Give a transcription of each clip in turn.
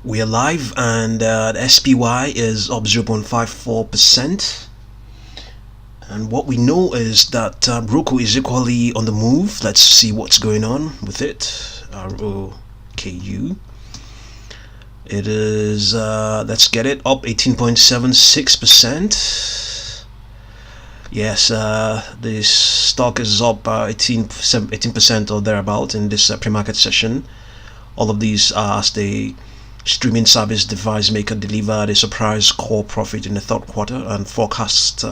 We are live, and the SPY is up 0.54%. And what we know is that Roku is equally on the move. Let's see what's going on with it. ROKU. It is, let's get it, up 18.76%. Yes, this stock is up 18% or thereabout in this pre-market session. All of these are as the streaming service device maker delivered a surprise core profit in the third quarter and forecast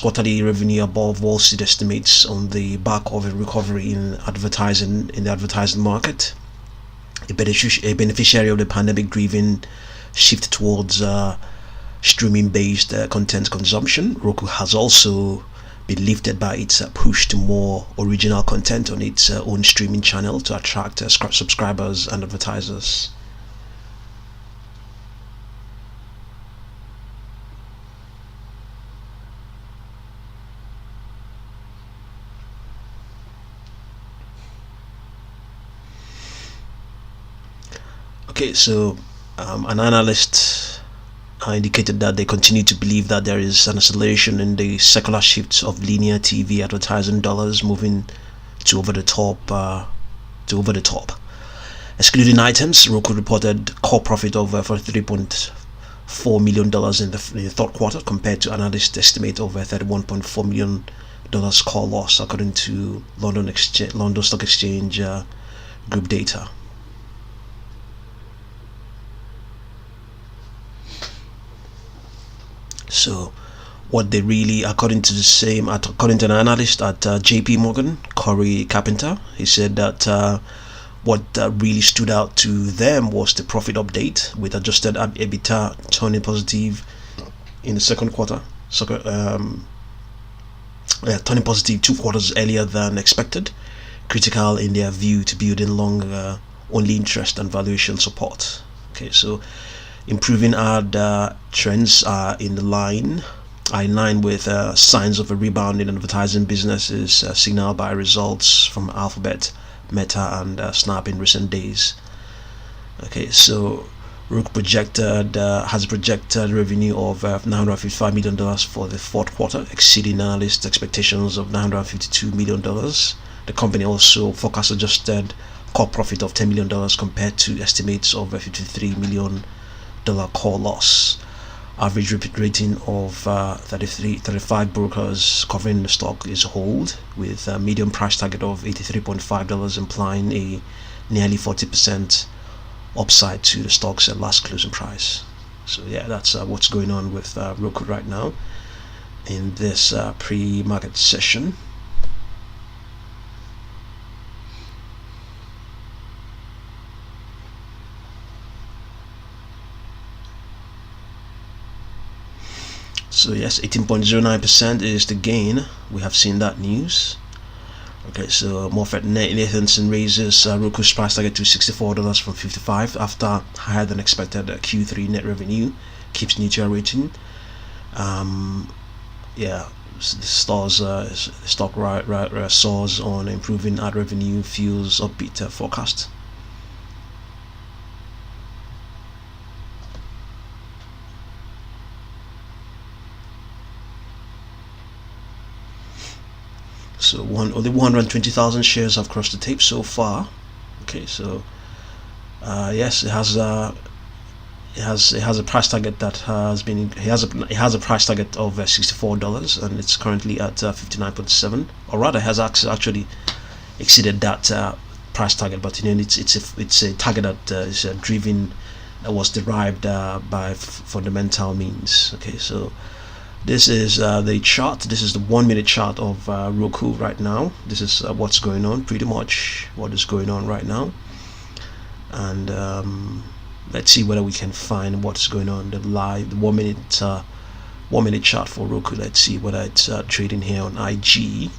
quarterly revenue above Wall Street estimates on the back of a recovery in the advertising market. A beneficiary of the pandemic-driven shift towards streaming-based content consumption, Roku has also been lifted by its push to more original content on its own streaming channel to attract subscribers and advertisers. Okay, so an analyst indicated that they continue to believe that there is an acceleration in the secular shift of linear TV advertising dollars moving to over the top. Excluding items, Roku reported core profit of $43.4 million in the third quarter, compared to analyst estimate of $31.4 million core loss, according to London Stock Exchange group data. So what they really, according to an analyst at JP Morgan, Corey Carpenter, he said that what really stood out to them was the profit update, with adjusted EBITDA turning positive in the second quarter, turning positive 2 quarters earlier than expected, critical in their view to building longer only interest and valuation support. Okay, so improving ad trends are in line with signs of a rebound in advertising businesses, signaled by results from Alphabet, Meta, and Snap in recent days. Okay, so Roku has projected revenue of $955 million for the fourth quarter, exceeding analyst expectations of $952 million. The company also forecast adjusted core profit of $10 million compared to estimates of $53 million core loss. Average rating of 35 brokers covering the stock is hold, with a medium price target of $83.5, implying a nearly 40% upside to the stock's last closing price. So yeah, that's what's going on with Roku right now in this pre-market session. So yes, 18.09% is the gain. We have seen that news. Okay, so Nathanson raises Roku's price target to $64 from $55 after higher than expected Q3 net revenue, keeps neutral rating. Yeah, the stock soars on improving ad revenue, fuels upbeat forecast. So only 120,000 shares have crossed the tape so far. Okay, so yes, it has a price target that has been it has a price target of $64, and it's currently at 59.7, or rather has actually exceeded that price target. But it's a target that is was derived by fundamental means. Okay, so this is the chart. This is the 1 minute chart of Roku right now. This is what's going on, pretty much what is going on right now. And let's see whether we can find what's going on. The 1 minute chart for Roku. Let's see whether it's trading here on IG.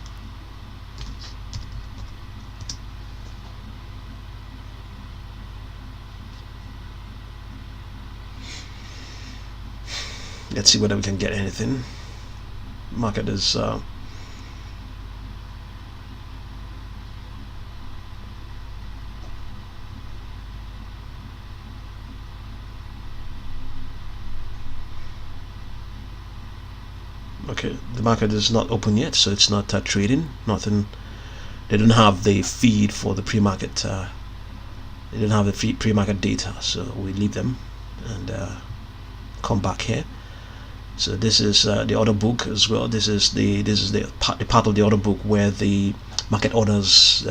Let's see whether we can get anything. Market is Okay, the market is not open yet, so it's not trading. Nothing. They don't have the feed for the pre-market. They don't have the pre-market data, so we leave them and come back here. So this is the order book as well. This is the part of the order book where the market orders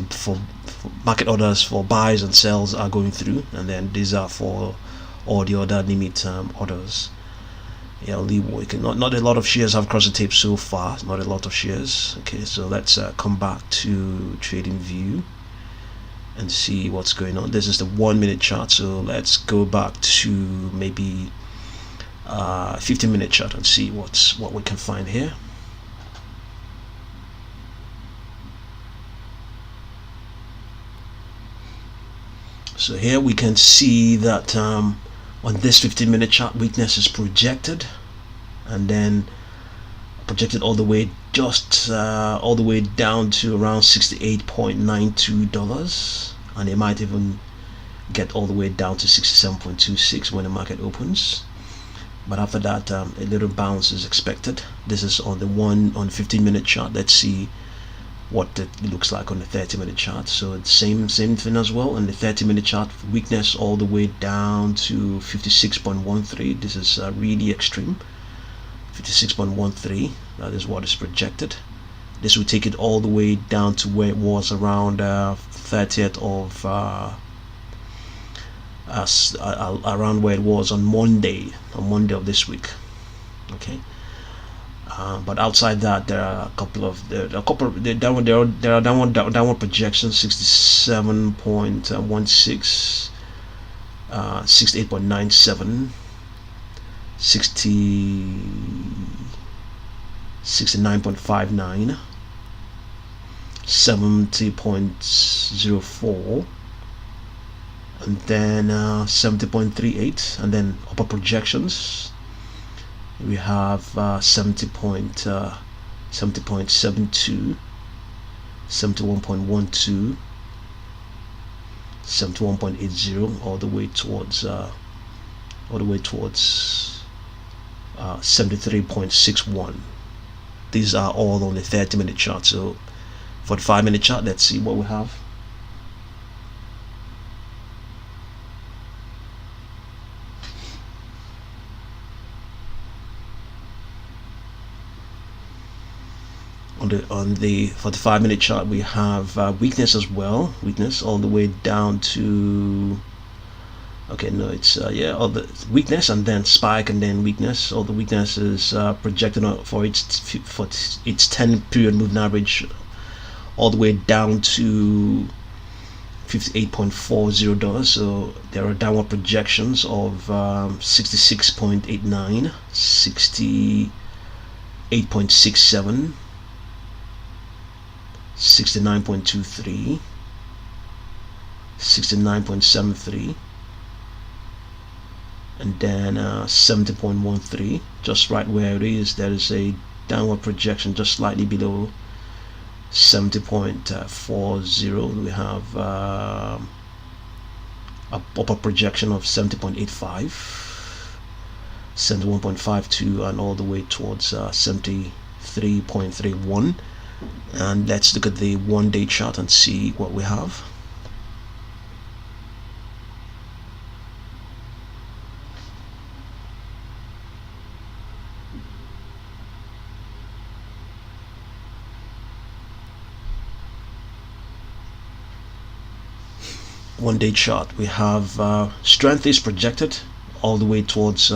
for market orders for buys and sells are going through, and then these are for all the other limit orders. Yeah, not a lot of shares have crossed the tape so far. Not a lot of shares. Okay, so let's come back to trading view and see what's going on. This is the 1 minute chart, so let's go back to maybe 15-minute chart and see what we can find here. So here we can see that on this 15-minute chart, weakness is projected, and then projected all the way all the way down to around $68.92, and it might even get all the way down to 67.26 when the market opens. But after that, a little bounce is expected. This is on the 15-minute chart. Let's see what it looks like on the 30-minute chart. So it's same thing as well. On the 30-minute chart, weakness all the way down to 56.13. This is really extreme. 56.13. That is what is projected. This will take it all the way down to where it was around 30th of around where it was on Monday of this week. Okay. But outside that, there are a couple of downward projections. 67.16, 68.97, 69.59, 70.04, and then 70.38, and then upper projections. We have 70.72, 71.12, 71.80, all the way towards 73.61. These are all on the 30-minute chart. So for the 5-minute chart, let's see what we have. For the 5-minute chart, we have weakness as well. Weakness all the way down to, okay, no, it's all the weakness and then spike and then weakness. All the weakness is projected for its 10-period moving average all the way down to $58.40. So there are downward projections of 66.89, 68.67, 69.23, 69.73, and then 70.13. Just right where it is, there is a downward projection just slightly below 70.40. We have a upper projection of 70.85, 71.52, and all the way towards 73.31. And let's look at the 1-day chart and see what we have. One-day chart, we have strength is projected all the way towards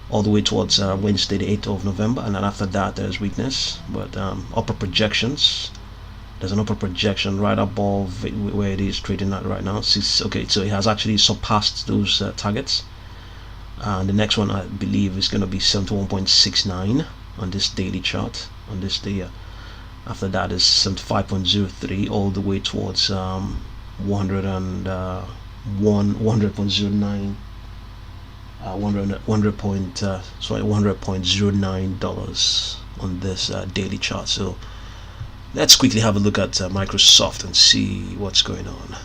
Wednesday the 8th of November, and then after that there's weakness. But upper projections, there's an upper projection right above where it is trading at right now. Okay, so it has actually surpassed those targets, and the next one I believe is going to be 71.69 on this daily chart. On this day, after that is 75.03 all the way towards 100.09 $100.09 on this daily chart. So let's quickly have a look at Microsoft and see what's going on.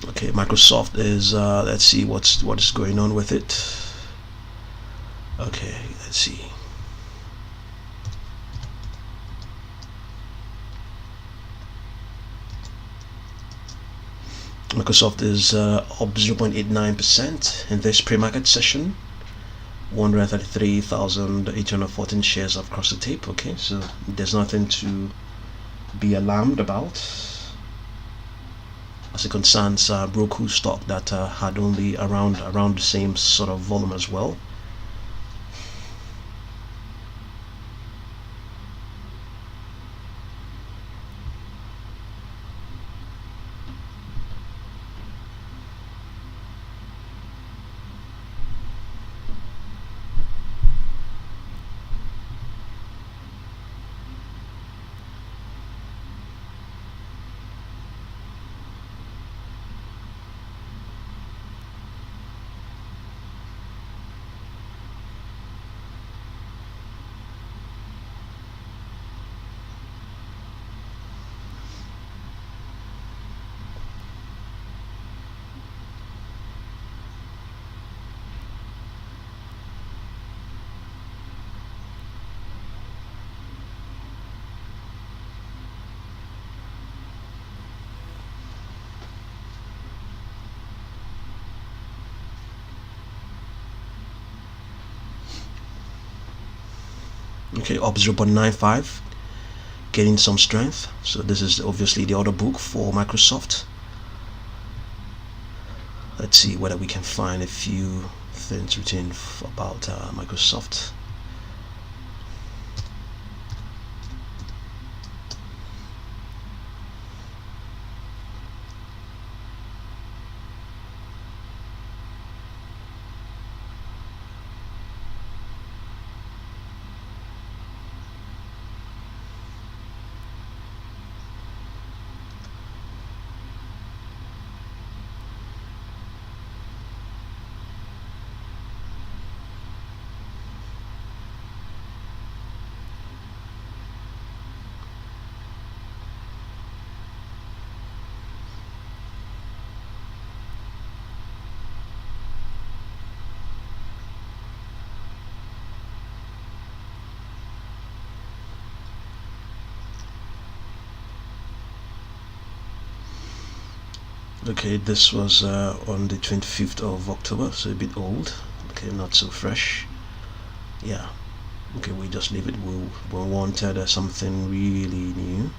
Okay, Microsoft is let's see what is going on with it. Okay, let's see. Microsoft is up 0.89% in this pre-market session. 133,814 shares have crossed the tape. Okay, so there's nothing to be alarmed about as it concerns Roku stock that had only around the same sort of volume as well. Okay, up 0.95, gaining some strength. So this is obviously the order book for Microsoft. Let's see whether we can find a few things written about Microsoft. Okay, this was on the 25th of October, so a bit old. Okay, not so fresh. Yeah. Okay, we just leave it. We wanted something really new.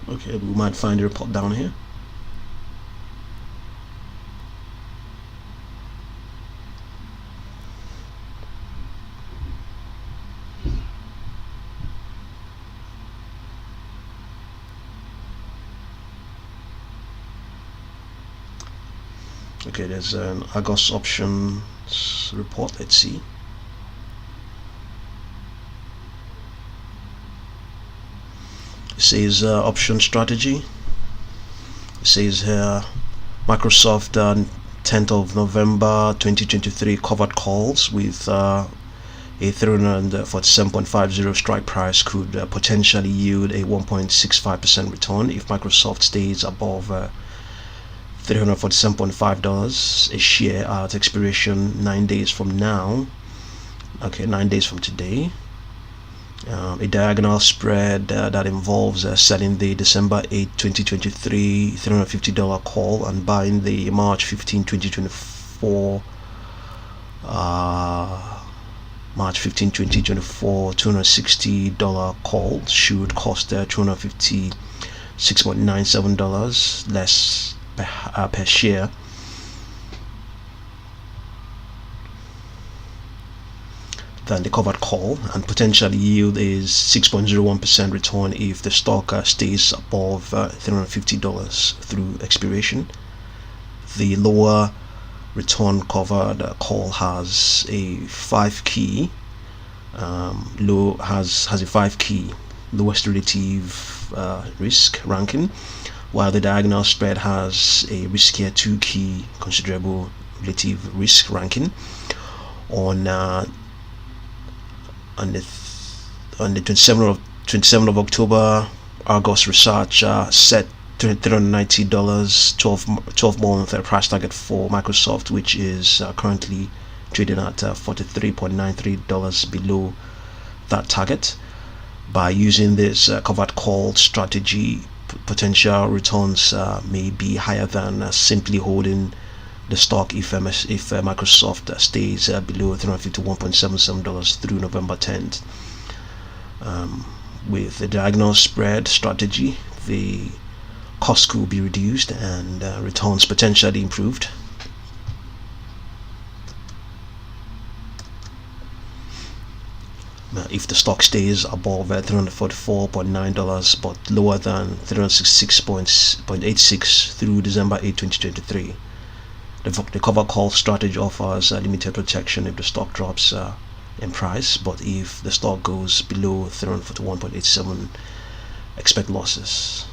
Okay, we might find a report down here. Okay, there's an Argos options report. Let's see. It says option strategy. It says here Microsoft 10th of November 2023 covered calls with a 347.50 strike price could potentially yield a 1.65% return if Microsoft stays above $347.5 a share at expiration 9 days from now. Okay, 9 days from today. A diagonal spread that involves selling the December 8, 2023 $350 call and buying the March 15, 2024 $260 call should cost $256.97 less per share than the covered call, and potentially yield is 6.01% return if the stock stays above $350 through expiration. The lower return covered call has a 5 key has a 5 key lowest relative risk ranking, while the diagonal spread has a riskier 2 key considerable relative risk ranking on the 27th of October. Argos Research set $390 12-month price target for Microsoft, which is currently trading at $43.93 below that target. By using this covered call strategy, potential returns may be higher than simply holding the stock if Microsoft stays below $351.77 through November 10th. With the diagonal spread strategy, the cost could be reduced and returns potentially improved. If the stock stays above $344.9 but lower than $366.86 through December 8, 2023, the cover call strategy offers limited protection if the stock drops in price, but if the stock goes below 341.87, expect losses.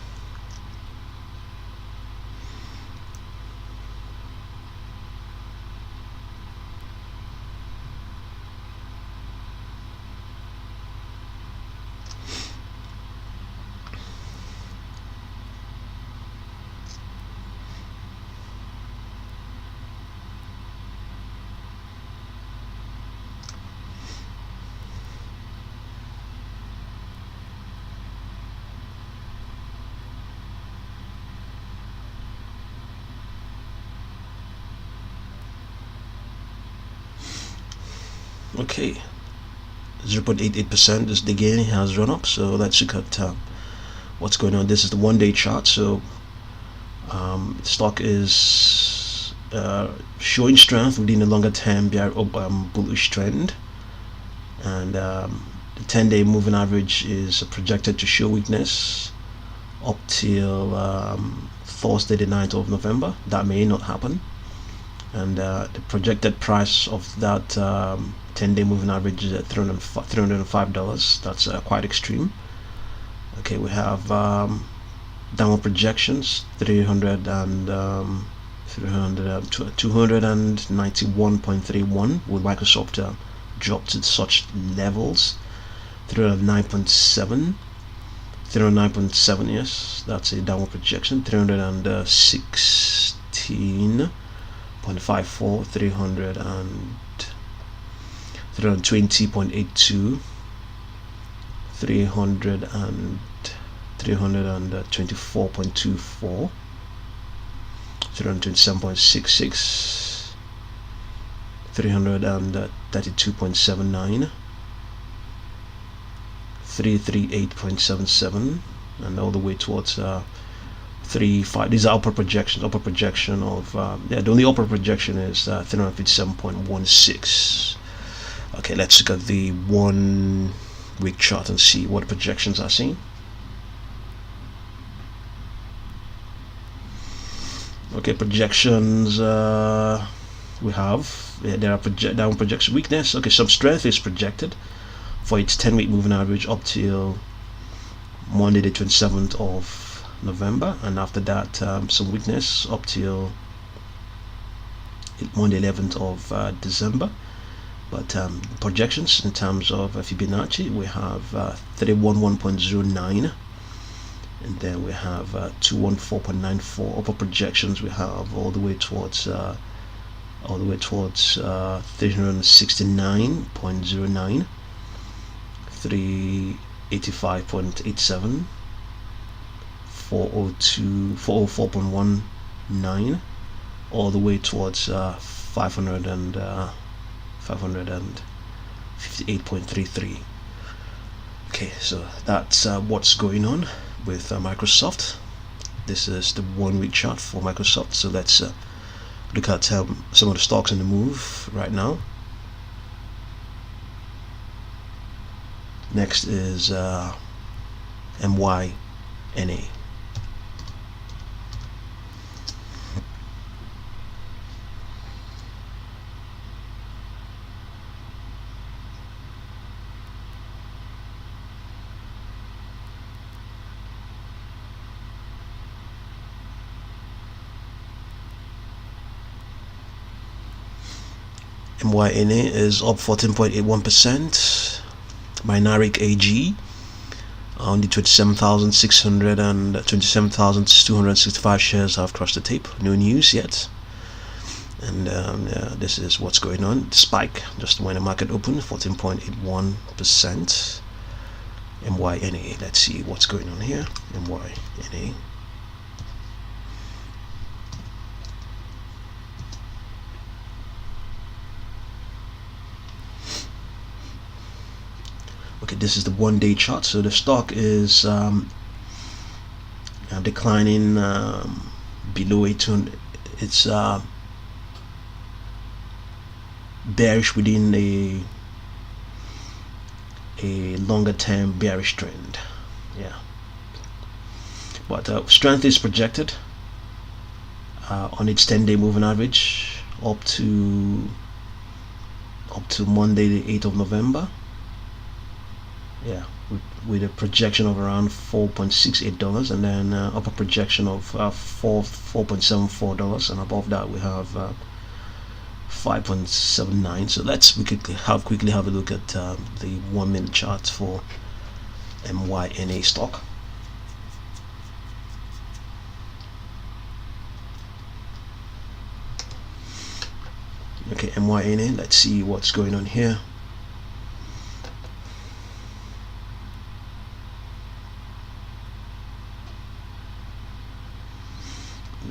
Okay, 0.88% is the gain has run up. So let's look at what's going on. This is the one-day chart. So stock is showing strength within the longer term bullish trend, and the 10-day moving average is projected to show weakness up till Thursday the 9th of November. That may not happen, and the projected price of that 10-day moving average is at $305. That's quite extreme. Okay, we have downward projections 291.31. Will Microsoft drop to such levels? 309.7, yes, that's a downward projection. 316.54, 320.82, 324.24, 327.66, 332.79, 338.77, and all the way towards 35. These are upper projections. Upper projection of the only upper projection is 357.16. Okay, let's look at the 1 week chart and see what projections are saying. Okay, projections we have there are down projection weakness. Okay, some strength is projected for its 10-week moving average up till Monday the 27th of November, and after that some weakness up till Monday 11th of December. But projections in terms of Fibonacci, we have 311.09, and then we have 214.94. Upper projections we have all the way towards 369.09, 385.87, 404.19, all the way towards 558.33. Okay, so that's what's going on with Microsoft. This is the 1 week chart for Microsoft. So let's look at some of the stocks in the move right now. Next is MYNA. MYNA is up 14.81%. Minaric AG on the 27,600 and 27,265 shares have crossed the tape. No news yet. And this is what's going on. Spike just when the market opened, 14.81%. MYNA. Let's see what's going on here. MYNA. Okay, this is the 1-day chart. So the stock is declining below 800. It's bearish within a longer term bearish trend. Yeah, but strength is projected on its 10-day moving average up to Monday the 8th of November. Yeah, with a projection of around $4.68, and then upper projection of $4.74, and above that we have 5.79. So we could quickly have a look at the 1-minute chart for MYNA stock. Okay, MYNA. Let's see what's going on here.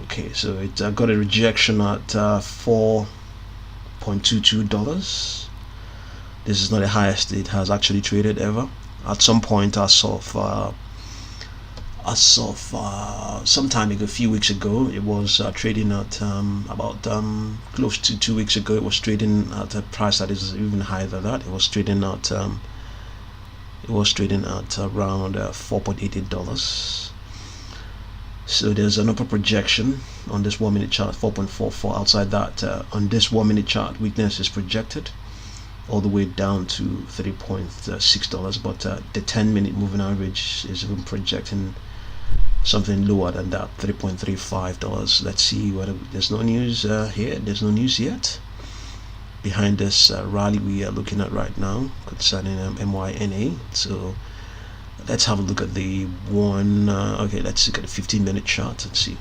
Okay, so it got a rejection at $4.22. This is not the highest it has actually traded ever. At some point, as of some time ago, a few weeks ago, it was trading at about close to 2 weeks ago. It was trading at a price that is even higher than that. It was trading at around $4.88. So there's an upper projection on this 1-minute chart, 4.44. Outside that, on this 1-minute chart, weakness is projected all the way down to $3.6. But the 10-minute moving average is even projecting something lower than that, $3.35. Let's see whether there's no news here. There's no news yet behind this rally we are looking at right now concerning MYNA. So let's have a look at the one. Okay, let's look at the 15-minute chart and see.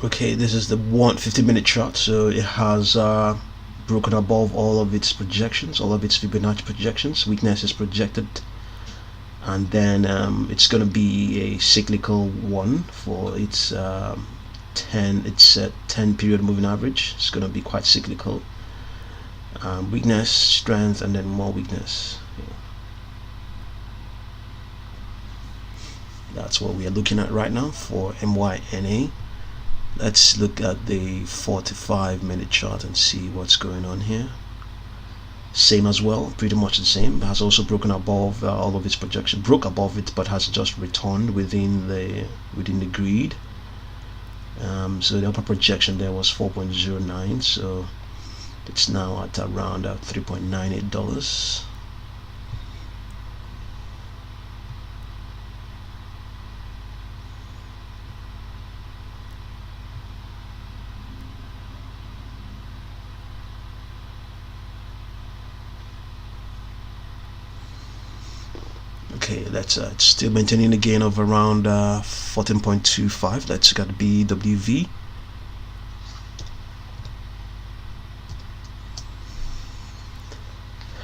Okay, this is the 15-minute chart. So it has broken above all of its projections, all of its Fibonacci projections. Weakness is projected, and then it's going to be a cyclical one for its 10-period moving average. It's going to be quite cyclical. Weakness, strength, and then more weakness. That's what we are looking at right now for MYNA. Let's look at the 45-minute chart and see what's going on here. Same as well, pretty much the same. It has also broken above all of its projection. Broke above it, but has just returned within the grid. So the upper projection there was 4.09. So it's now at around $3.98. Okay, it's still maintaining a gain of around 14.25. Let's look at BWV.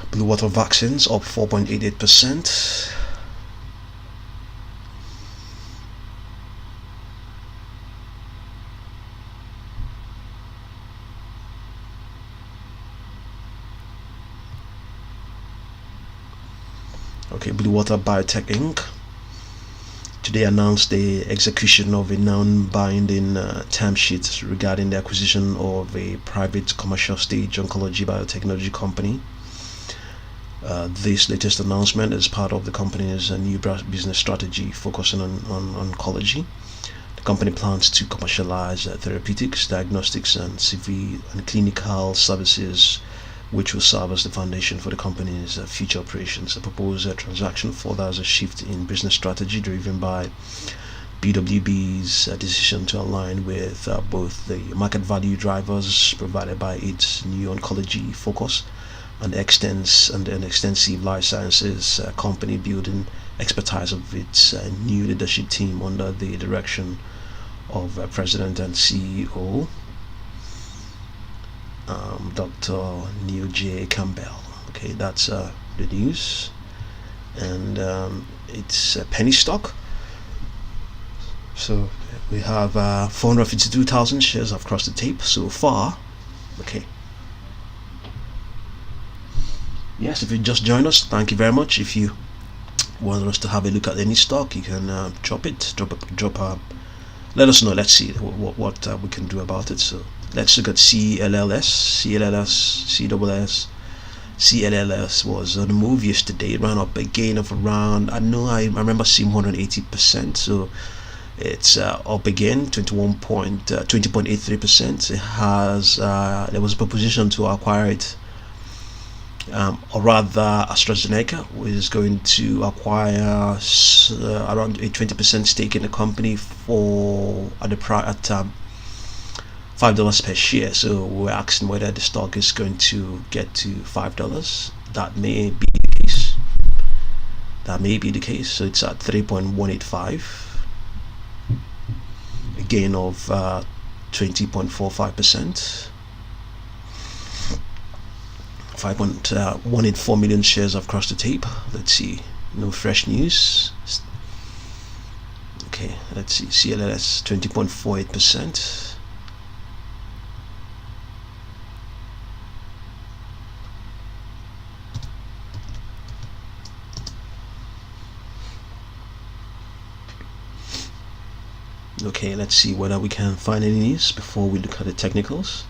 Blue water vaccines up 4.88%. Okay, Blue Water Biotech Inc. today announced the execution of a non-binding term sheet regarding the acquisition of a private commercial stage oncology biotechnology company. This latest announcement is part of the company's new business strategy focusing on oncology. The Company plans to commercialize therapeutics, diagnostics, and civil and clinical services, which will serve as the foundation for the company's future operations. The proposed transaction furthers a shift in business strategy driven by BWV's decision to align with both the market value drivers provided by its new oncology focus and an extensive life sciences company building expertise of its new leadership team under the direction of President and CEO Dr. Neil J. Campbell. Okay, that's the news, and it's a penny stock. So we have 452,000 shares have crossed the tape so far. Okay. Yes, if you just joined us, thank you very much. If you want us to have a look at any stock, you can drop let us know. Let's see what we can do about it. So let's look at CLLS was on the move yesterday. It ran up a gain of around, I remember seeing 180%, so it's up again 20.83%. It has there was a proposition to acquire it, or rather AstraZeneca is going to acquire around a 20% stake in the company for at $5 per share. So we're asking whether the stock is going to get to $5. That may be the case. So it's at 3.185, a gain of 20.45%. 5.184 million shares have crossed the tape. Let's see, no fresh news. Okay, let's see, CLLS 20.48%. Okay, let's see whether we can find any news before we look at the technicals.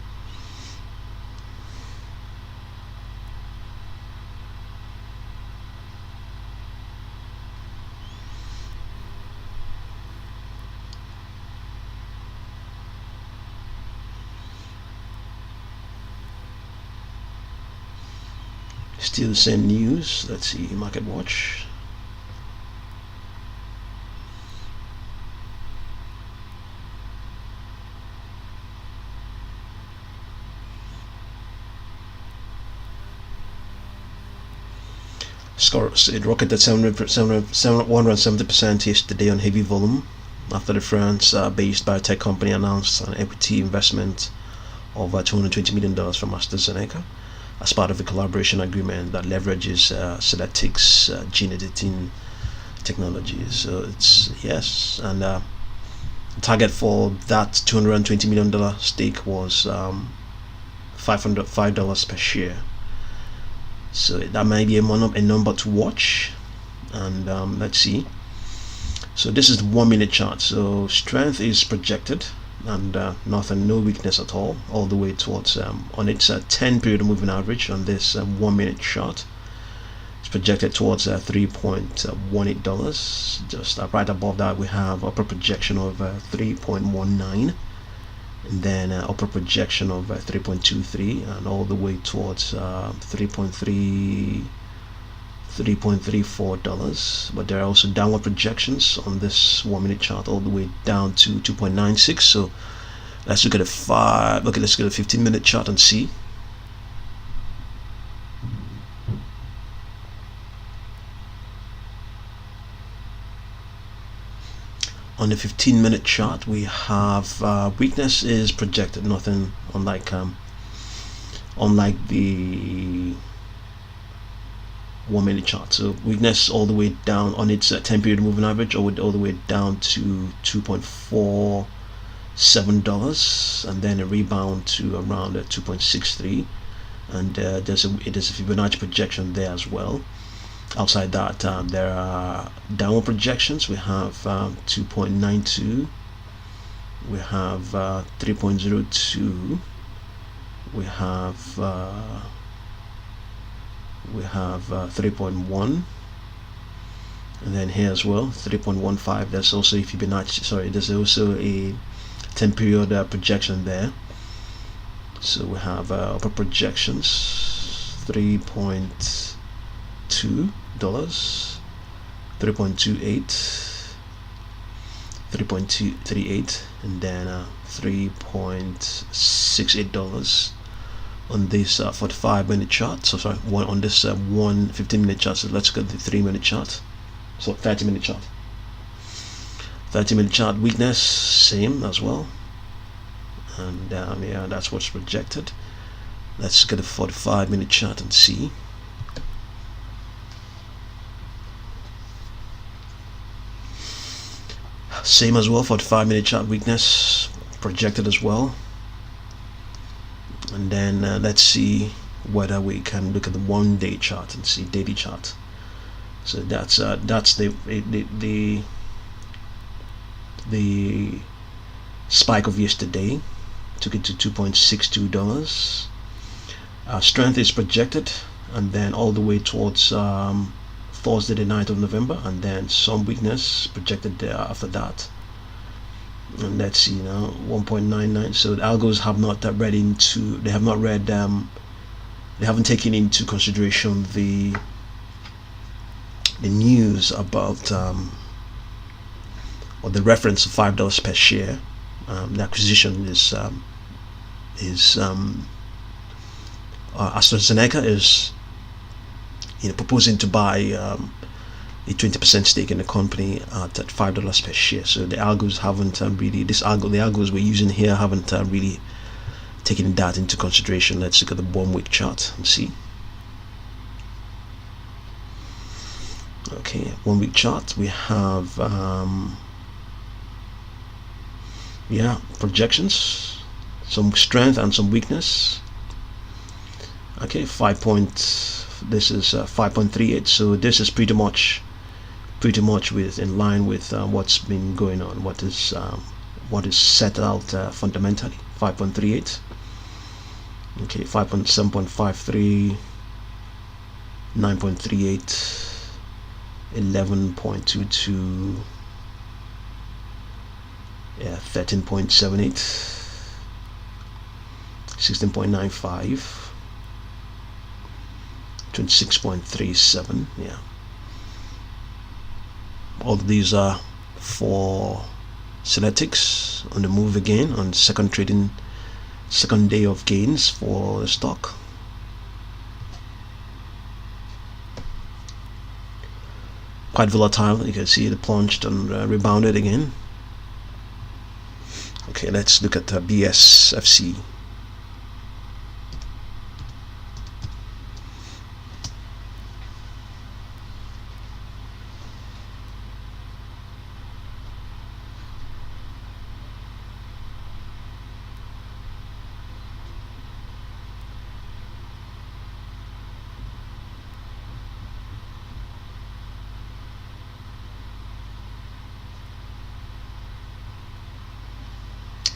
Still the same news. Let's see, Market Watch. It rocketed 170% yesterday on heavy volume after the France-based biotech company announced an equity investment of $220 million from AstraZeneca as part of a collaboration agreement that leverages Celtics gene editing technology. So it's yes, and the target for that $220 million stake was $5 per share. So that might be a number to watch. And let's see. So this is the 1 minute chart. So strength is projected, and no weakness at all the way towards on its 10 period moving average on this 1 minute chart. It's projected towards $3.18. Just right above that we have upper projection of 3.19, and then upper projection of 3.23, and all the way towards $3.34. But there are also downward projections on this 1 minute chart all the way down to 2.96. So let's look at let's look at a 15-minute chart and see. On the 15-minute chart we have weakness is projected, nothing unlike the 1 minute chart. So weakness all the way down on its 10 period moving average, all the way down to $2.47, and then a rebound to around 2.63, and there's a Fibonacci projection there as well. Outside that, there are downward projections. We have 2.92, we have 3.02, we have 3.1, And then here as well, 3.15. There's also a Fibonacci. Sorry, there's also a 10-period projection there. So we have upper projections, $3.2, 3.28, 3.238, and then $3.68 on this 45-minute chart. So sorry, on this 15-minute chart. So let's look at the 3-minute chart. So 30-minute chart. 30-minute chart weakness, same as well. And yeah, that's what's projected. Let's get a 45-minute chart and see. Same as well, 45-minute chart weakness projected as well. And then let's see whether we can look at the 1-day chart and see daily chart. So that's the spike of yesterday. Took it to $2.62. Strength is projected, and then all the way towards Thursday the 9th of November, and then some weakness projected there after that. And let's see now, 1.99. So the algos have not read into, they haven't taken into consideration the news about or the reference of $5 per share. The acquisition is AstraZeneca is proposing to buy a 20% stake in the company at $5 per share. So the algos haven't really, the algos we're using here haven't really taken that into consideration. Let's look at the 1-week chart and see. Okay, 1-week chart, we have yeah, projections, some strength and some weakness. Okay, this is 5.38. So this is pretty much in line with what's been going on, what is set out fundamentally. 5.38. Okay, 7.53, 9.38, 11.22, yeah, 13.78, 16.95, 26.37. yeah, all of these are for Celtics on the move again on second day of gains for the stock. Quite volatile. You can see it plunged and rebounded again. Okay, let's look at BSFC.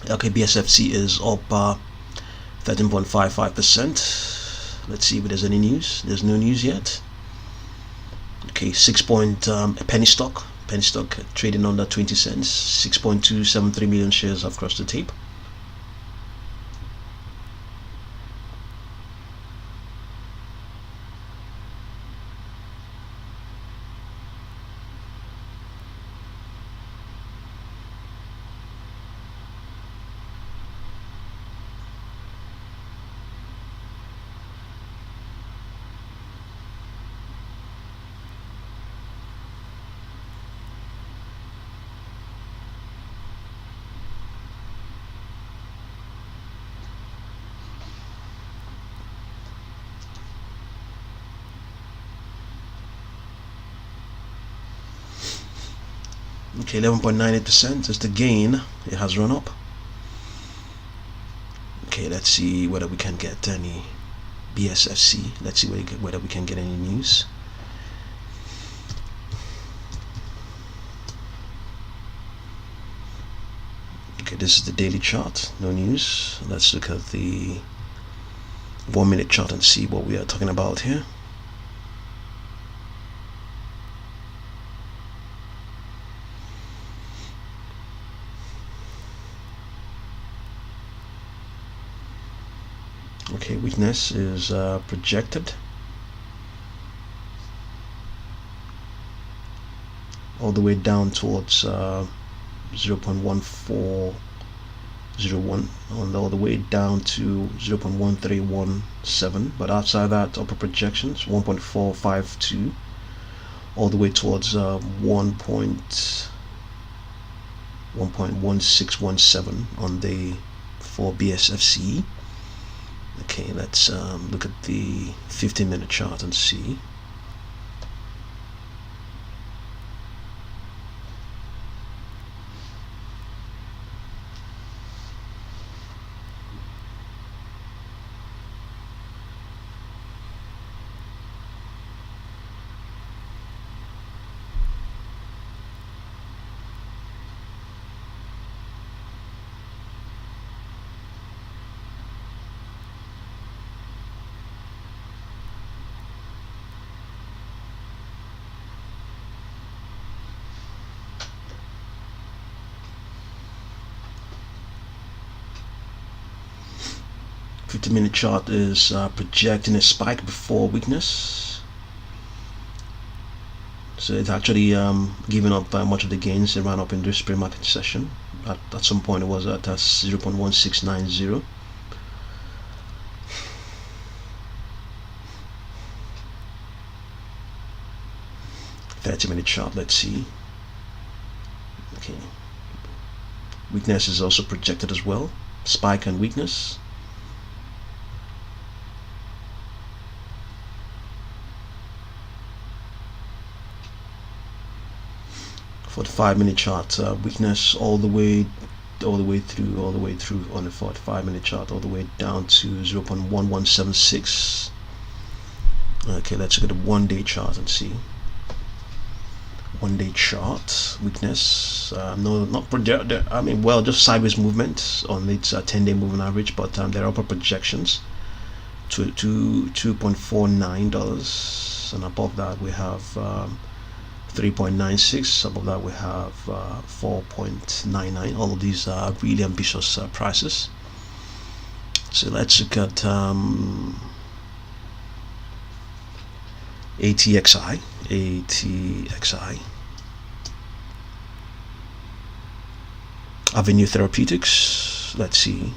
Okay, BSFC is up 13.55%. Let's see if there's any news. There's no news yet. Okay, penny stock trading under 20 cents. 6.273 million shares have crossed the tape. Okay, 11.98% is the gain. It has run up. Okay, let's see whether we can get any BSFC. Let's see whether we can get any news. Okay, this is the daily chart. No news. Let's look at the 1-minute chart and see what we are talking about here. Okay, weakness is projected all the way down towards 0.1401, and all the way down to 0.1317, but outside that upper projections 1.452 all the way towards 1.1617 on the for BSFC. Okay, let's look at the 15-minute chart and see. The 50-minute chart is projecting a spike before weakness, so it's actually giving up much of the gains it ran up in this pre-market session. At some point it was at 0.1690. Minute chart, let's see. Okay, weakness is also projected as well, spike and weakness. For the 5-minute chart, weakness all the way through on the 45-minute chart, all the way down to 0.1176. Okay, let's look at the 1-day chart and see. 1-day chart, weakness, no, not project. I mean, well, just sideways movement on its 10-day moving average, but there are upper projections to $2.49, and above that we have 3.96. Above that we have 4.99. All of these are really ambitious prices. So let's look at ATXI. Avenue Therapeutics. Let's see.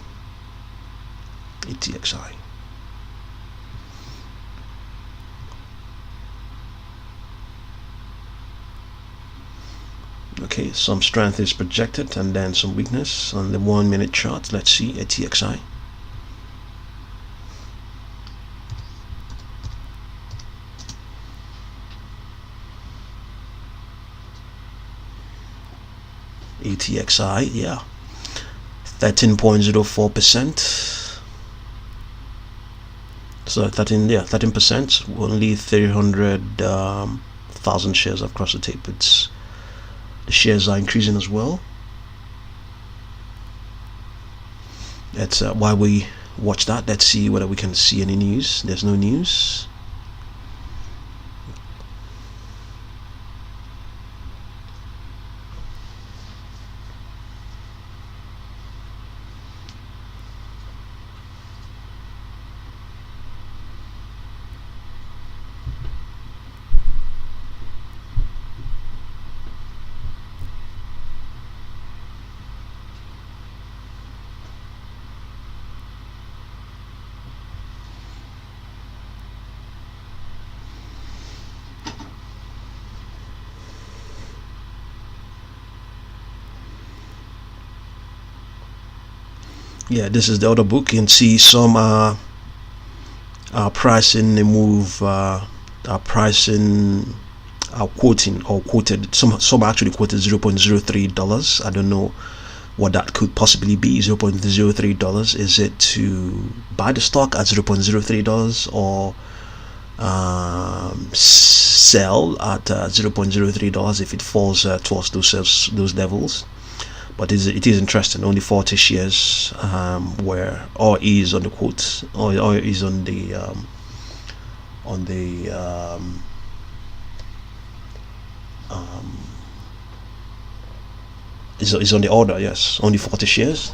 ATXI. Okay, some strength is projected and then some weakness on the 1-minute chart. Let's see ATXI. ATXI, yeah, 13.04%. So 13%. Only 300,000 shares have crossed the tape. The shares are increasing as well. That's why we watch that. Let's see whether we can see any news. There's no news. Yeah, this is the other book. You can see some pricing a move, pricing quoting or quoted. Some actually quoted $0.03. I don't know what that could possibly be. $0.03. Is it to buy the stock at $0.03 or sell at $0.03 if it falls towards those levels? But it is interesting. Only 40 shares where or is on the quote or is on the is on the order. Yes, only 40 shares.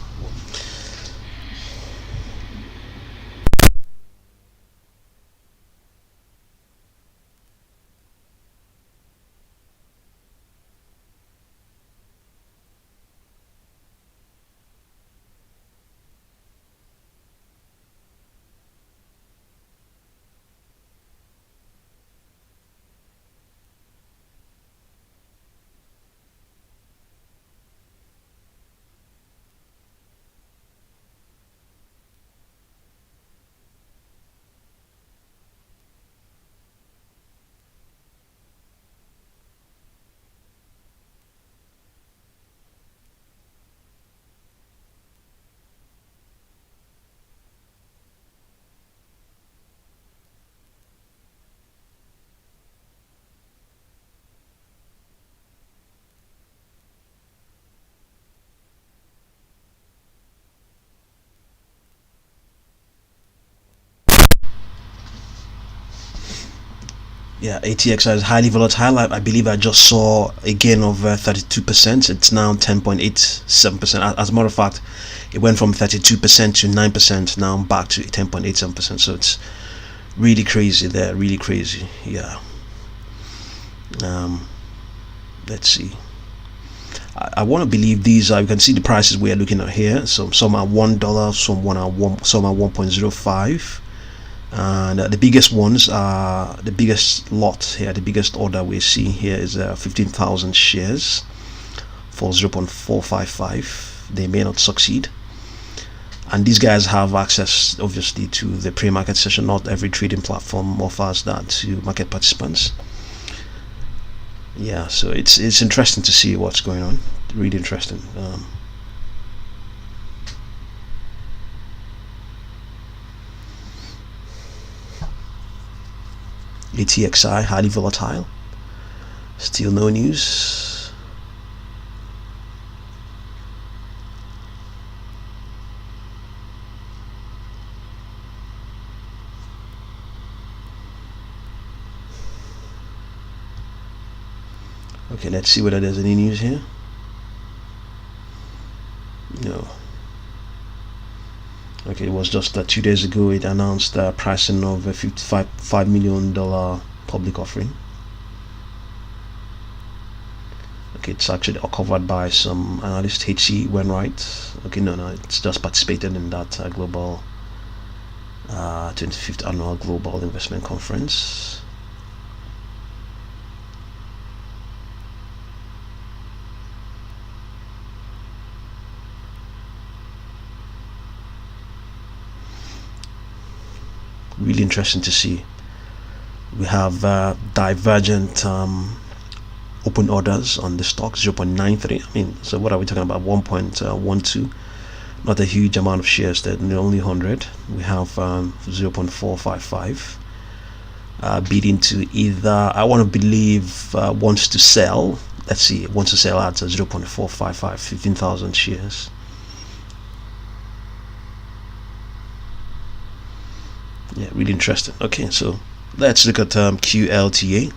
Yeah, ATXI is highly volatile. I believe I just saw a gain of 32%. It's now 10.87%. As a matter of fact, it went from 32% to 9%, now back to 10.87%. So it's really crazy there, really crazy. Yeah. Let's see. I want to believe these are, you can see the prices we are looking at here. So some are $1, some are 1.05. And the biggest ones are, the biggest lot here, the biggest order we see here is 15,000 shares for 0.455. They may not succeed, and these guys have access obviously to the pre-market session. Not every trading platform offers that to market participants. Yeah, so it's interesting to see what's going on, really interesting. ATXI highly volatile, still no news. Okay, let's see whether there's any news here. No. Okay, it was just 2 days ago it announced the pricing of a $55 million public offering. Okay, it's actually covered by some analysts. HC went right. Okay, no, it's just participated in that global 25th annual global investment conference. Really interesting to see. We have divergent open orders on the stock, 0.93. I mean, so what are we talking about? 1.12. Not a huge amount of shares, there only 100. We have 0.455 bidding to either, I want to believe, wants to sell. Let's see, wants to sell at 0.455, 15,000 shares. Yeah, really interesting. Okay, so let's look at QLTA.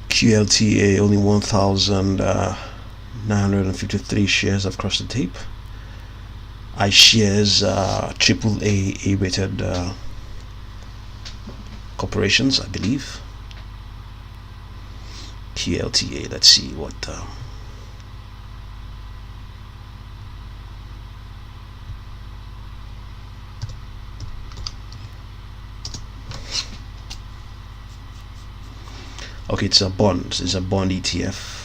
QLTA only 1,953 shares have crossed the tape. iShares AAA rated corporations, I believe. QLTA, let's see what okay, it's a bond ETF.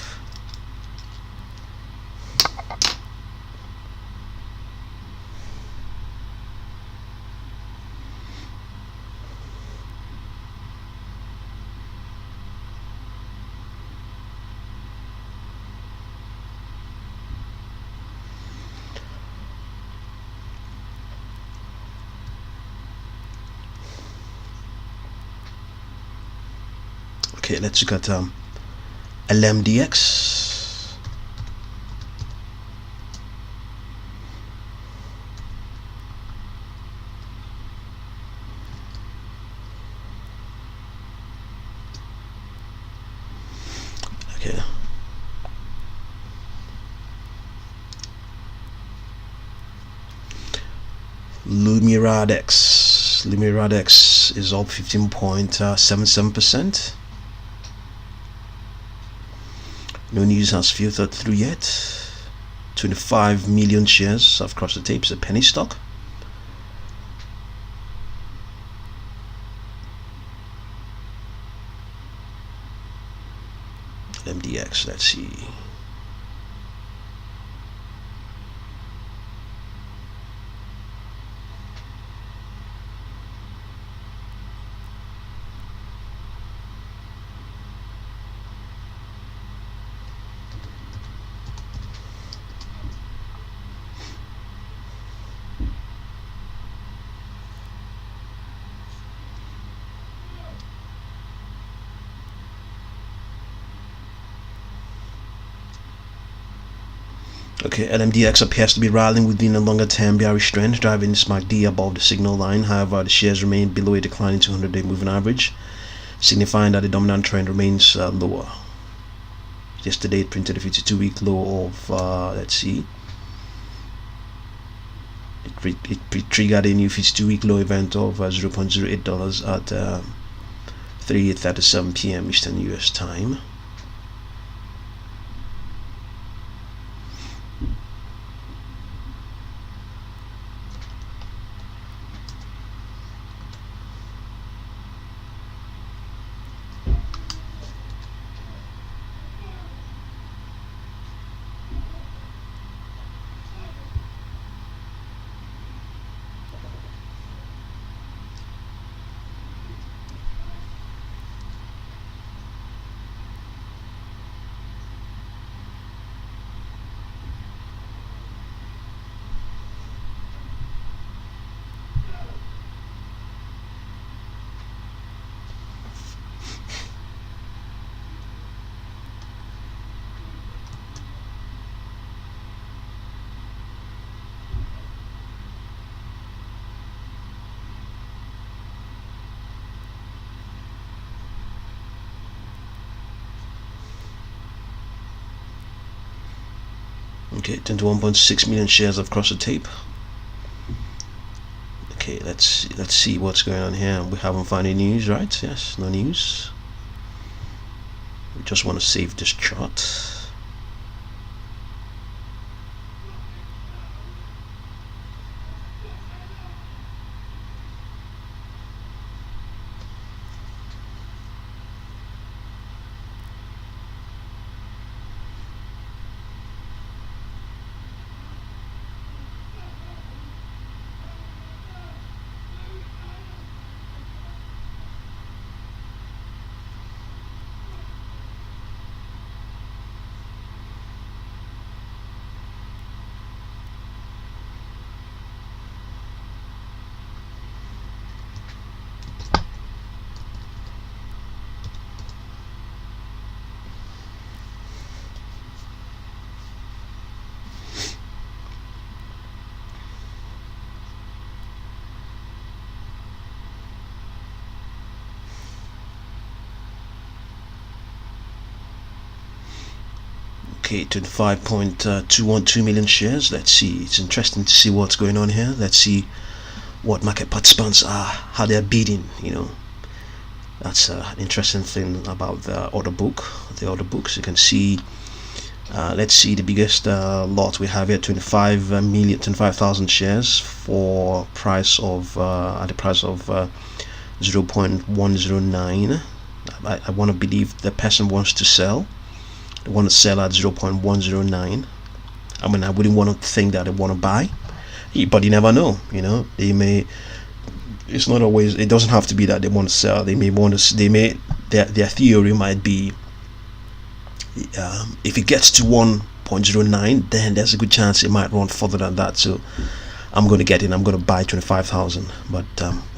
Okay, let's look at LMDX. Okay. Lumiradex is up 15.77%. No news has filtered through yet. 25 million shares have crossed the tape. It's a penny stock. LMDX, let's see. Okay, LMDX appears to be rallying within a longer term bearish trend, driving this MACD above the signal line. However, the shares remain below a declining 200-day moving average, signifying that the dominant trend remains lower. Yesterday it printed a 52-week low of let's see, it triggered a new 52-week low event of $0.08 at 3:37 p.m. Eastern US time. Okay, 21.6 million shares have crossed the tape. Okay, let's see what's going on here. We haven't found any news, right? Yes, no news. We just want to save this chart. Okay, 25.212 million shares. Let's see. It's interesting to see what's going on here. Let's see what market participants are, how they're bidding. That's an interesting thing about the order book. The order books, you can see. Let's see the biggest lot we have here: 25,000 shares for price of at the price of 0.109. I want to believe the person wants to sell. They want to sell at 0.109. I mean, I wouldn't want to think that they want to buy, but you never know. They may. It's not always. It doesn't have to be that they want to sell. They may want to. They may. Their theory might be. If it gets to 1.09, then there's a good chance it might run further than that. So I'm going to get in. I'm going to buy 25,000. But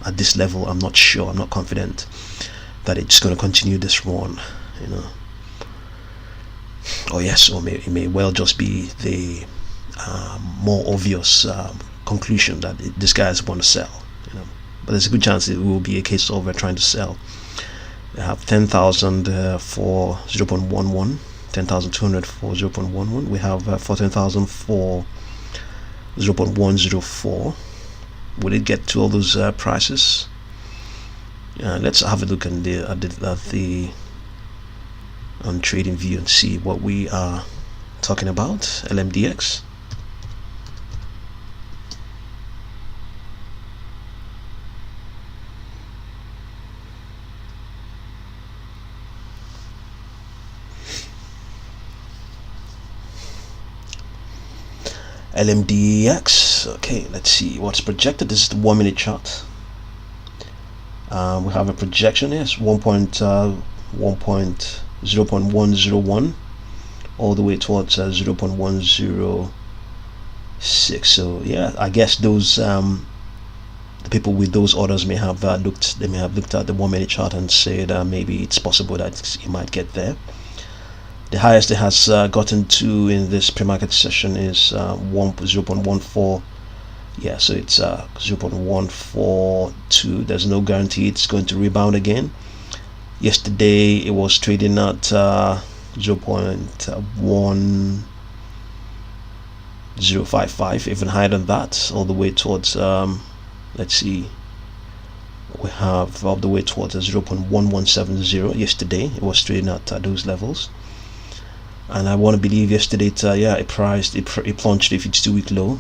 at this level, I'm not sure. I'm not confident that it's going to continue this run. Oh yes, or it may well just be the more obvious conclusion that this guys want to sell. But there's a good chance it will be a case of trying to sell. We have 10,000 for 0.11, 10,200 for 0.11. We have 14,000 for 0.104. Will it get to all those prices? Let's have a look at the on trading view and see what we are talking about. LMDX. LMDX. Okay, let's see what's projected. This is the 1 minute chart. We have a projection here. It's 0.101 all the way towards 0.106. So yeah, I guess those the people with those orders may have looked at the 1 minute chart and said maybe it's possible that it might get there. The highest it has gotten to in this pre-market session is 0.14. Yeah, so it's 0.142. There's no guarantee it's going to rebound again. Yesterday it was trading at 0.1055, even higher than that, all the way towards let's see, we have all the way towards 0.1170. Yesterday it was trading at those levels, and I want to believe yesterday it plunged a 52-week low.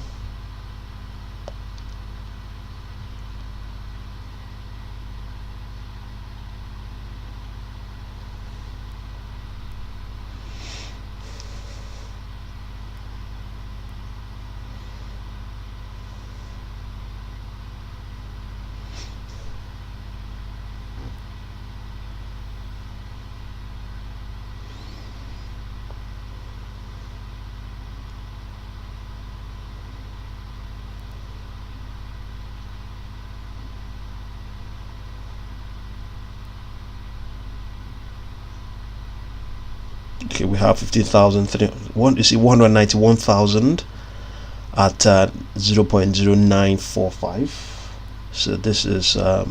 Okay, we have 15,300. You see 191,000 at 0.0945. So this is that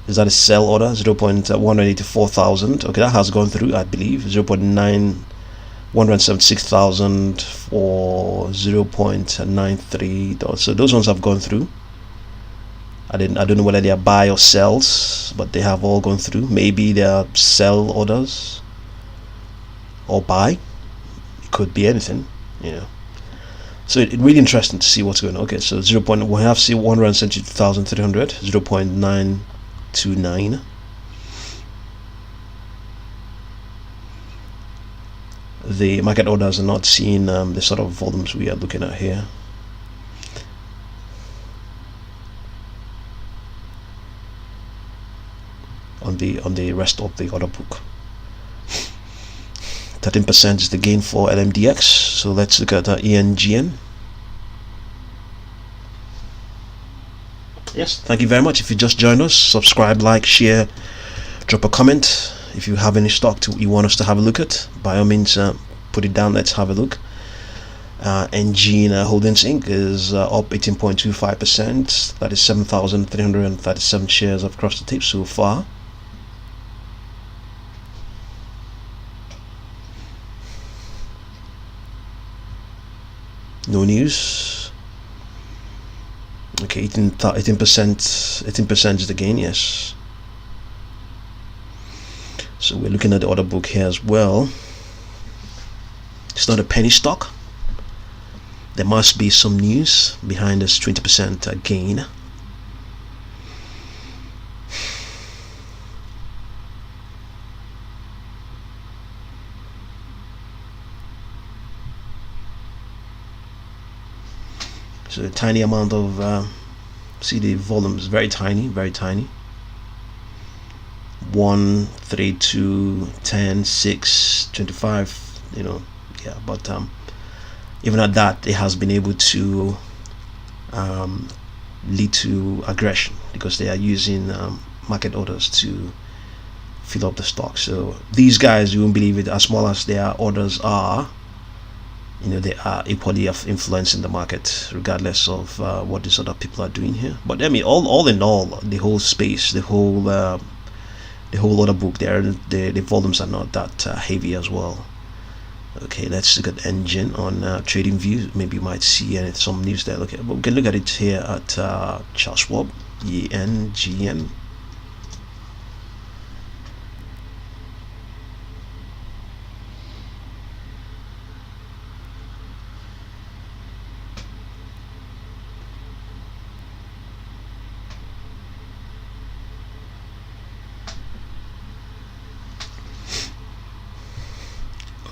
a sell order? 0.184,000. Okay, that has gone through, I believe. 176,000 for 0.93. So those ones have gone through. I don't know whether they are buy or sells, but they have all gone through. Maybe they are sell orders or buy. It could be anything, you know. So it's really interesting to see what's going on. Okay, so we have 172,300, 0.929. The market orders are not seeing the sort of volumes we are looking at here. On the rest of the order book. 13% is the gain for LMDX. So let's look at ENGN. Yes, thank you very much. If you just joined us, subscribe, like, share, drop a comment. If you have any stock you want us to have a look at, by all means, put it down. Let's have a look. ENGN Holdings Inc. is up 18.25%. That is 7,337 shares across the tape so far. No news. Okay, 18% is the gain. Yes. So we're looking at the order book here as well. It's not a penny stock. There must be some news behind this 20% gain. So a tiny amount of see the volume is very tiny, 1, 3, 2, 10, 6, 25, you know. Yeah, but even at that, it has been able to lead to aggression because they are using market orders to fill up the stock. So these guys, you won't believe it, as small as their orders are, you know, they are equally influencing the market regardless of what these other people are doing here. But I mean, all in all, the whole space, the whole order book there, the volumes are not that heavy as well. Okay, let's look at ENGN on trading view. Maybe you might see some news there. Okay, but we can look at it here at Charles Schwab, ENGN.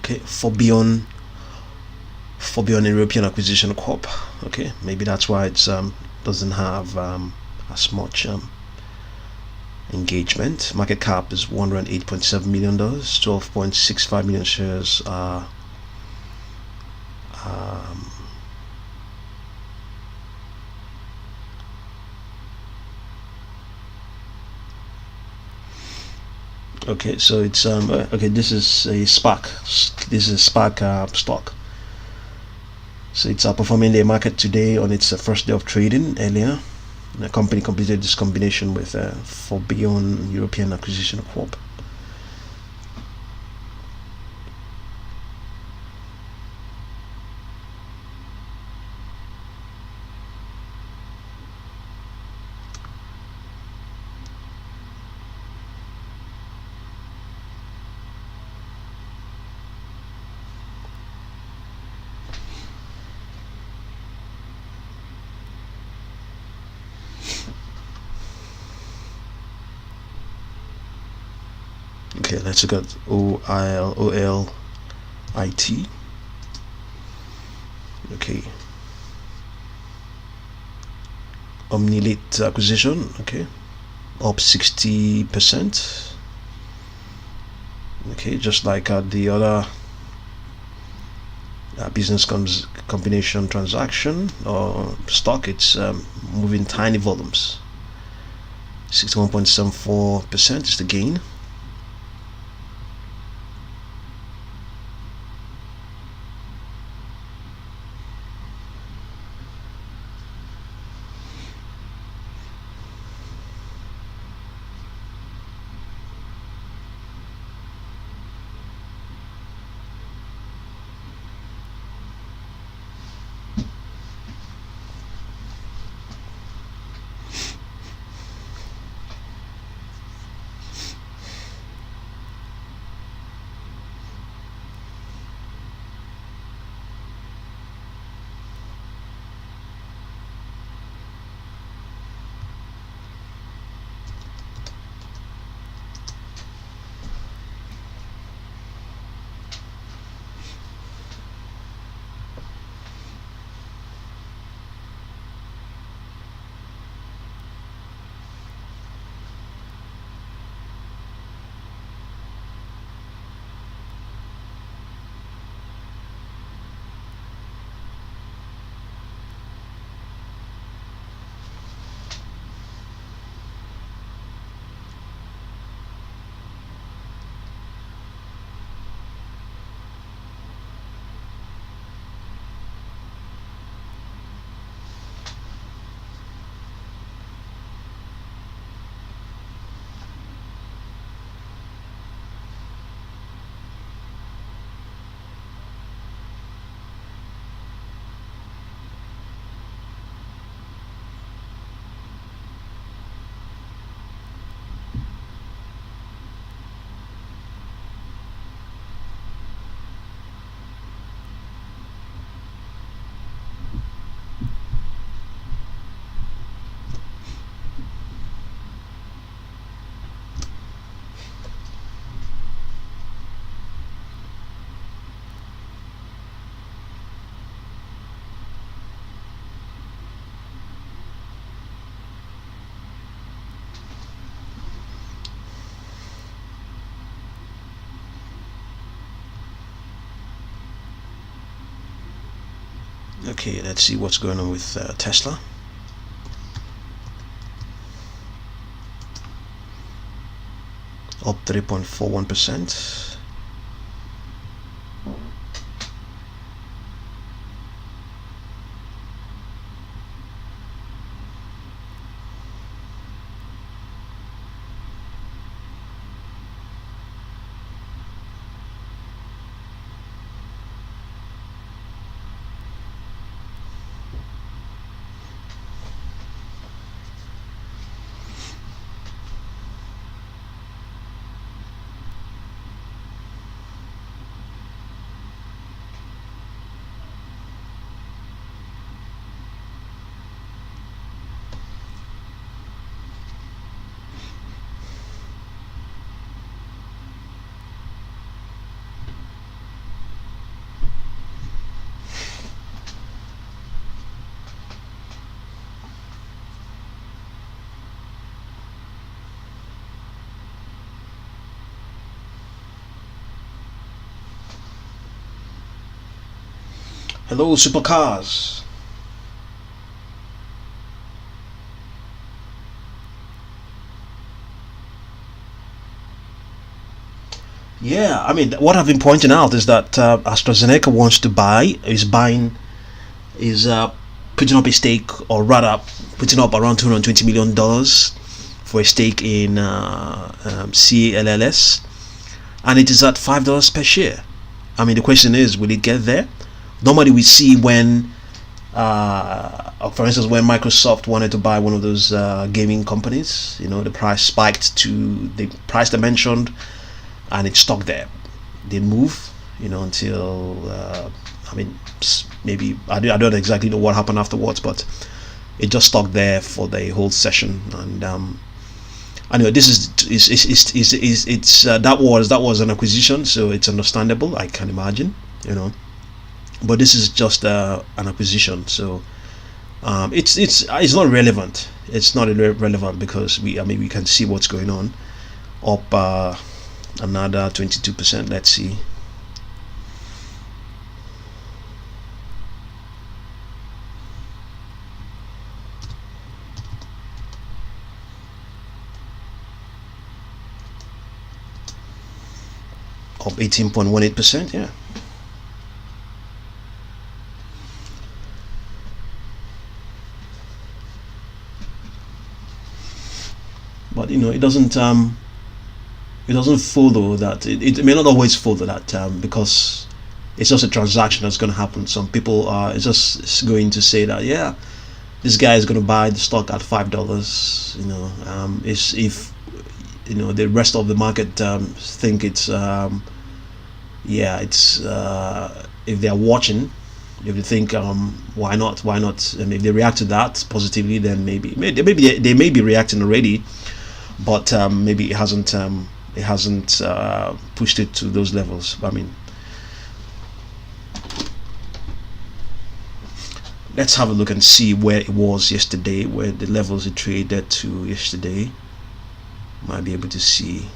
Okay, Forbion European Acquisition Corp. Okay, maybe that's why it's doesn't have as much engagement. Market cap is $108.7 million. 12.65 million shares are Okay, so it's okay. This is a spark. This is a spark stock. So it's outperforming the market today on its first day of trading earlier. The company completed this combination with 4 billion European acquisition of Corp. Okay, let's look at OLIT. Okay, OLIT acquisition. Okay, up 60%. Okay, just like the other business combination transaction or stock, it's moving tiny volumes. 61.74% is the gain. Okay, let's see what's going on with Tesla. Up 3.41%. Hello, supercars. Yeah, I mean, what I've been pointing out is that AstraZeneca wants to buy, is putting up a stake, or rather, putting up around $220 million for a stake in CLLS, and it is at $5 per share. I mean, the question is, will it get there? Normally, we see when, for instance, when Microsoft wanted to buy one of those gaming companies, the price spiked to the price they mentioned, and it's stuck there. Didn't move, until I mean, maybe I don't exactly know what happened afterwards, but it just stuck there for the whole session. And anyway, this is it's that was an acquisition, so it's understandable. I can imagine, but this is just an acquisition, so it's not relevant. It's not relevant because we can see what's going on. Up another 22%. Let's see. Up 18.18%. Yeah. But it doesn't follow that. It may not always follow that, because it's just a transaction that's going to happen. Some people are just going to say that, yeah, this guy is going to buy the stock at $5. Is if the rest of the market think it's if they're watching, if they think why not, and if they react to that positively, then maybe they may be reacting already, but maybe it hasn't pushed it to those levels. I mean, let's have a look and see where it was yesterday, where the levels it traded to yesterday. Might be able to see.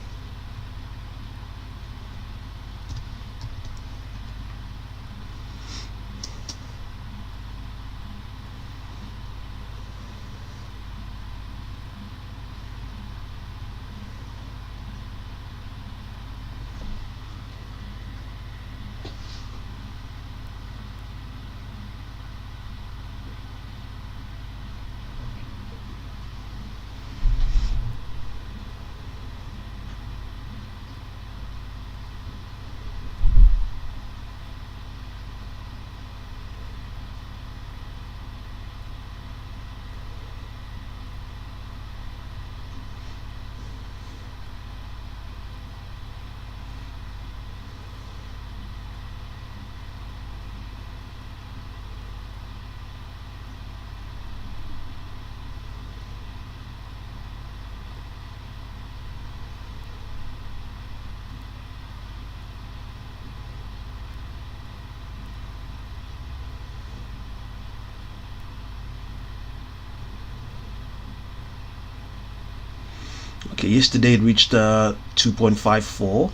Okay, yesterday it reached 2.54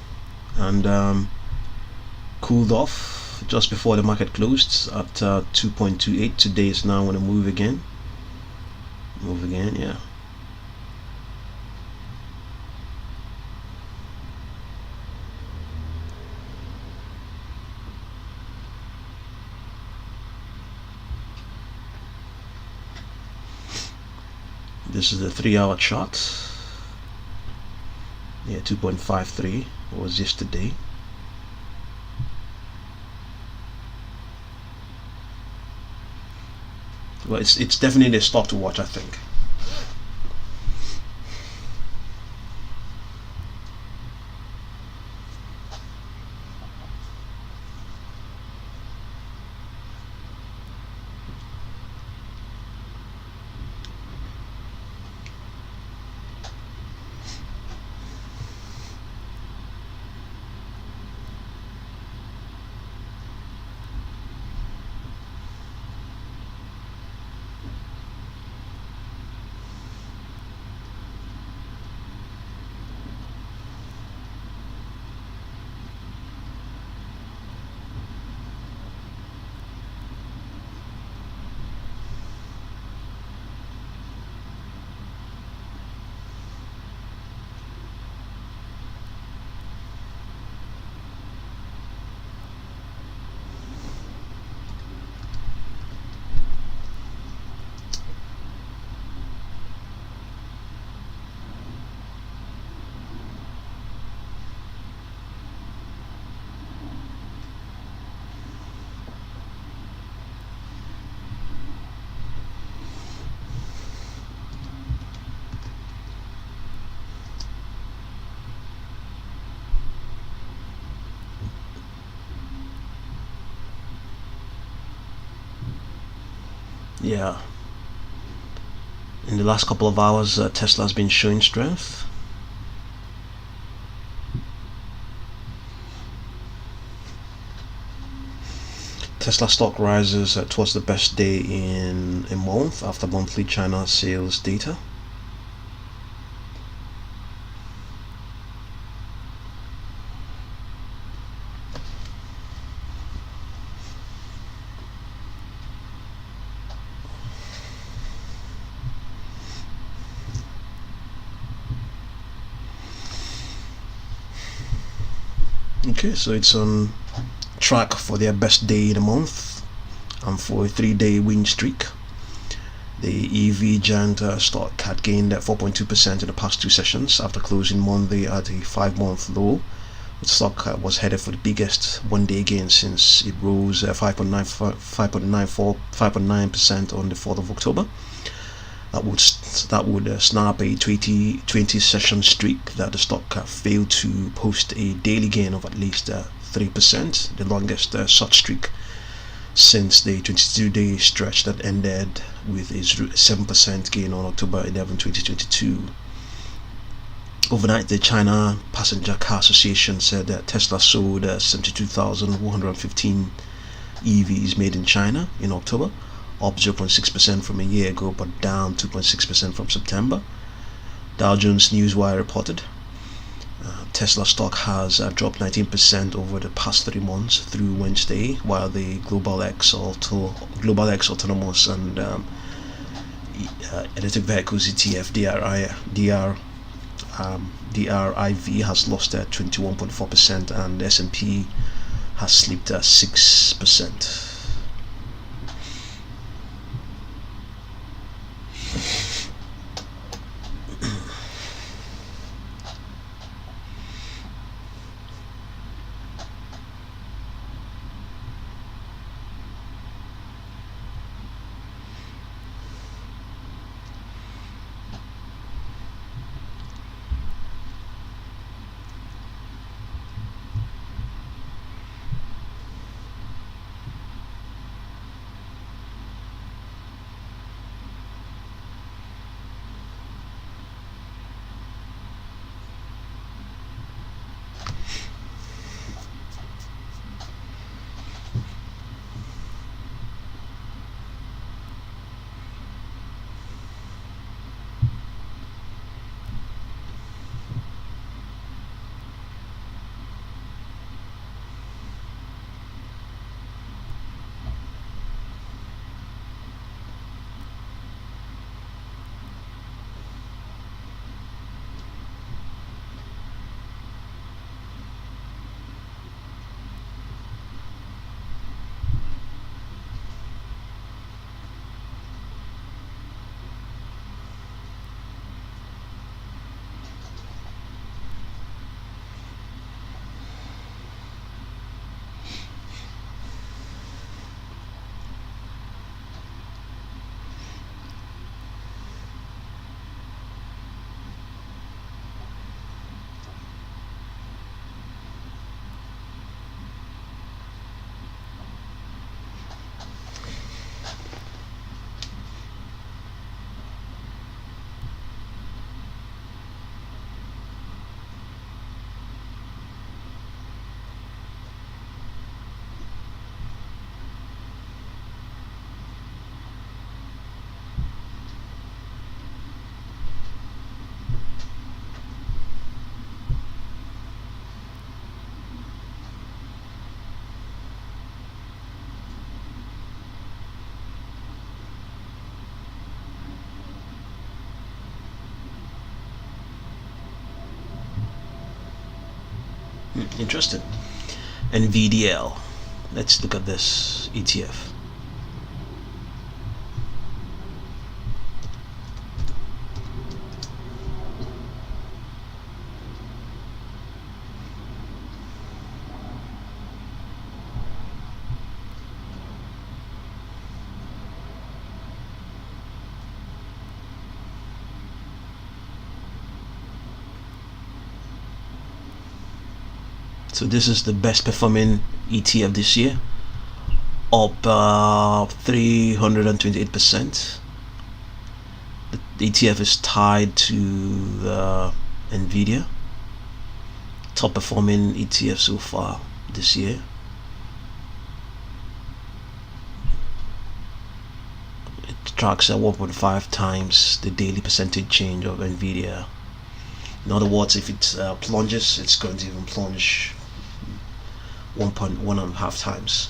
and cooled off just before the market closed at 2.28. Today is now going to move again. Yeah. This is the 3-hour chart. Yeah, 2.53 was yesterday. Well, it's definitely a stock to watch, I think. Yeah, in the last couple of hours, Tesla has been showing strength. Tesla stock rises towards the best day in a month after monthly China sales data. Okay, so it's on track for their best day in a month and for a 3-day win streak. The EV giant stock had gained 4.2% in the past 2 sessions after closing Monday at a 5-month low. The stock was headed for the biggest one-day gain since it rose 5.9% on the 4th of October. That would snap a 20 session streak that the stock failed to post a daily gain of at least 3%, the longest such streak since the 22-day stretch that ended with a 7% gain on October 11, 2022. Overnight, the China Passenger Car Association said that Tesla sold 72,115 EVs made in China in October, up 0.6% from a year ago, but down 2.6% from September. Dow Jones Newswire reported Tesla stock has dropped 19% over the past 3 months through Wednesday, while the Global X Autonomous and Electric Vehicles ETF DRIV has lost 21.4%, and the S&P has slipped 6%. Interesting. NVDL. Let's look at this ETF. So this is the best performing ETF this year, up 328%. The ETF is tied to NVIDIA, top performing ETF so far this year. It tracks at 1.5 times the daily percentage change of NVIDIA. In other words, if it plunges, it's going to even plunge 1.5 times.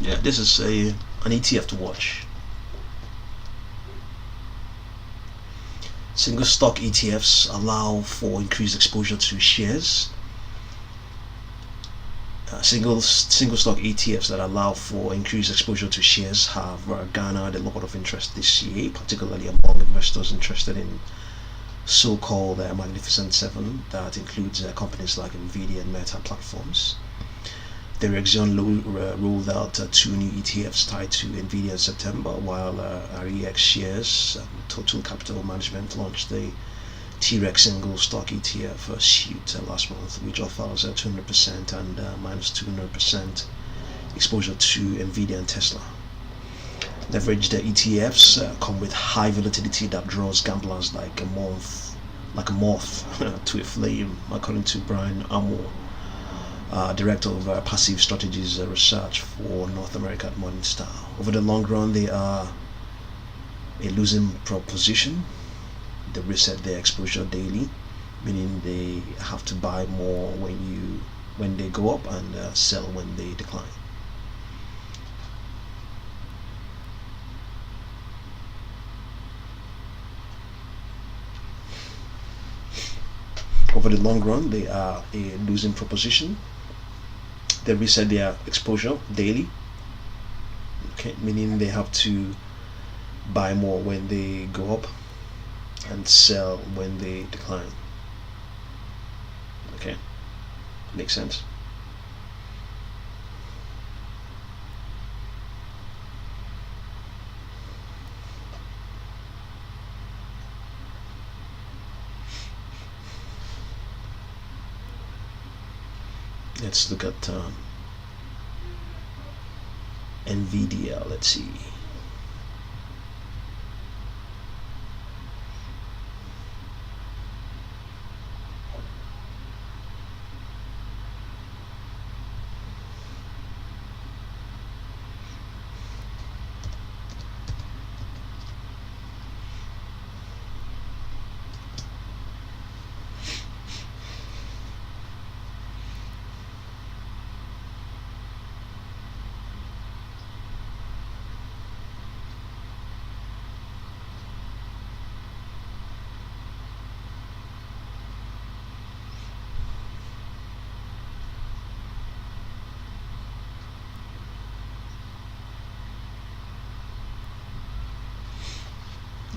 Yeah, this is an ETF to watch. Single stock ETFs allow for increased exposure to shares. Single stock ETFs that allow for increased exposure to shares have garnered a lot of interest this year, particularly among investors interested in so-called Magnificent Seven, that includes companies like NVIDIA and Meta platforms. Davidson rolled out 2 new ETFs tied to NVIDIA in September, while REX Shares and Total Capital Management launched the T-Rex single stock ETF suite last month, which offers 200% and minus 200% exposure to NVIDIA and Tesla. Leveraged ETFs come with high volatility that draws gamblers like a moth to a flame, according to Brian Amor, Director of Passive Strategies Research for North America at Morningstar. Over the long run, they are a losing proposition. They reset their exposure daily, meaning they have to buy more when they go up and sell when they decline. Over the long run, they are a losing proposition. They reset their exposure daily, okay, meaning they have to buy more when they go up and sell when they decline. Okay, makes sense. Let's look at NVIDIA. Let's see.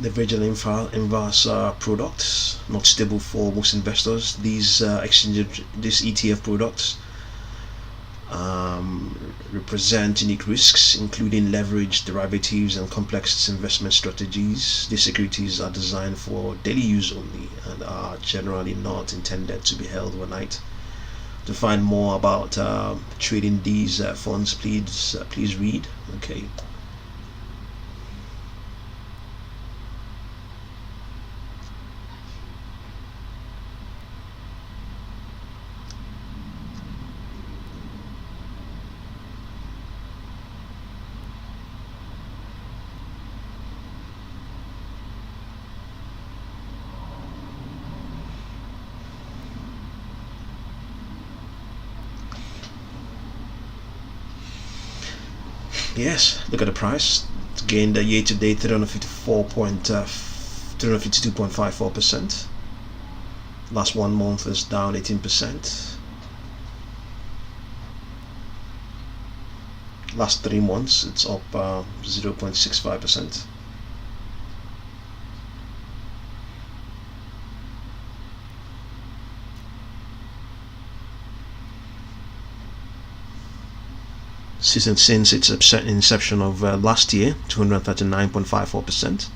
Leverage and inverse products, not stable for most investors. These ETF products represent unique risks, including leverage, derivatives, and complex investment strategies. These securities are designed for daily use only and are generally not intended to be held overnight. To find more about trading these funds, please read. Okay. Yes, look at the price. It's gained year to date 352.54%. Last 1 month is down 18%. Last 3 months it's up 0.65%. Since its inception of last year, 239.54%.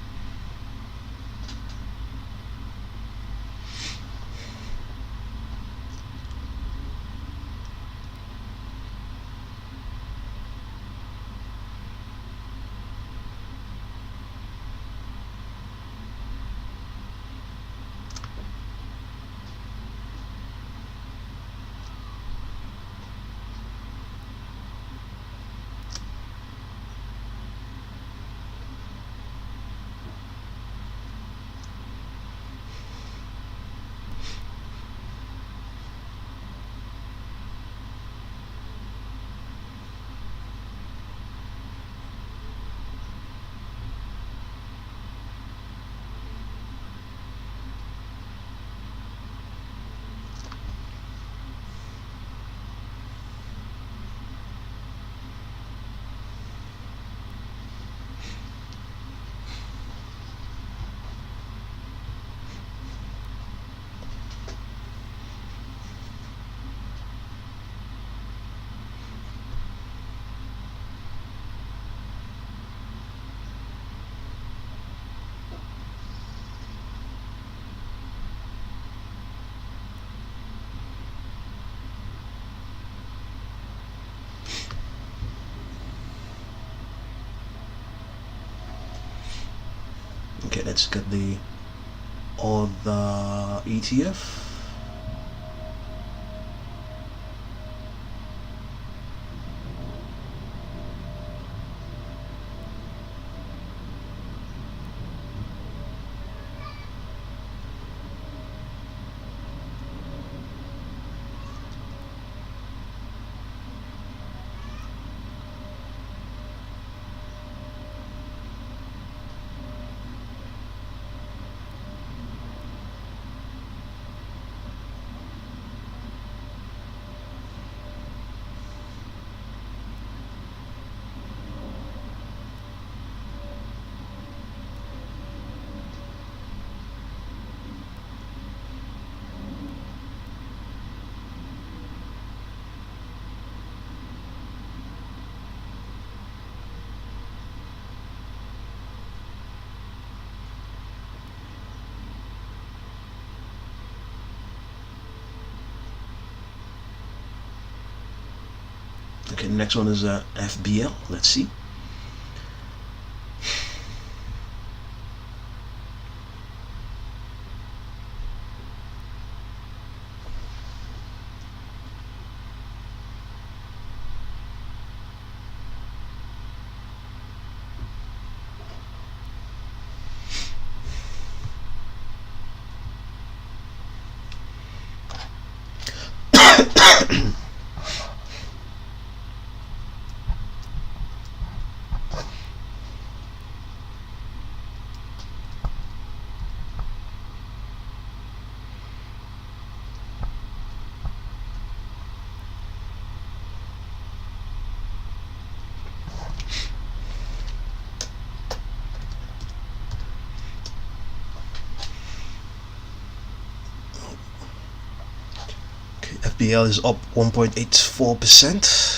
Okay, let's get the other ETF. Okay, the next one is FBL. Let's see. FBL is up 1.84%.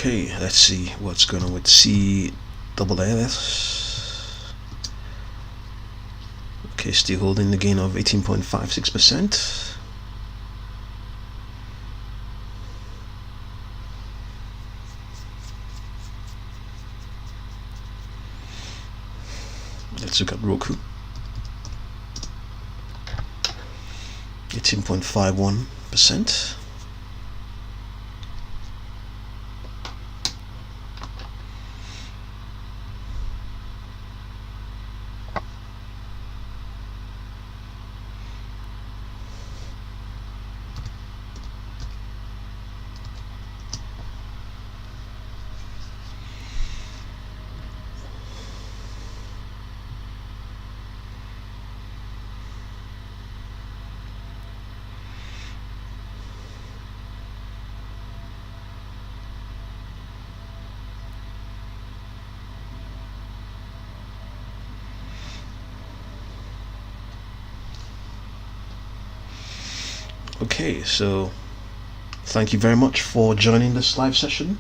Okay, let's see what's going on with CLLS. Okay, still holding the gain of 18.56%. Let's look at Roku. 18.51%. Okay, so thank you very much for joining this live session.